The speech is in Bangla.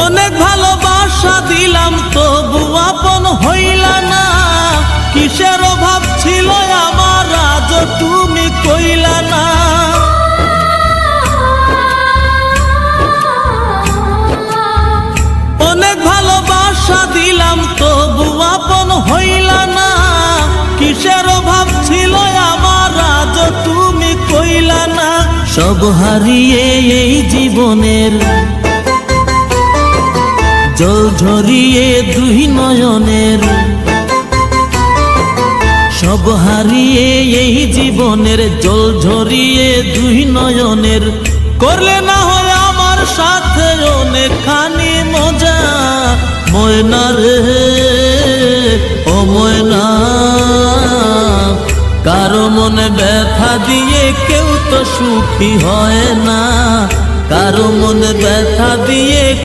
অনেক ভালোবাসা দিলাম তবু আপন হইলা না, কিসের অভাব ছিল আমার আজ তুমি কইলা না। অনেক ভালোবাসা দিলাম তবু আপন হইলা না, কিসের অভাব ছিল আমার আজ তুমি কইলা না। সব হারিয়ে এই জীবনের জল ঝরিয়ে দুই নয়নের, সব হারিয়ে এই জীবনের জল ঝরিয়ে দুই নয়নের, করলে না হয় আমার সাথে অনেকখানি মজা। ময়না রে ও ময়না, কারো মনে ব্যথা দিয়ে কেউ তো সুখী হয় না, কারো মনে ব্যথা দিয়ে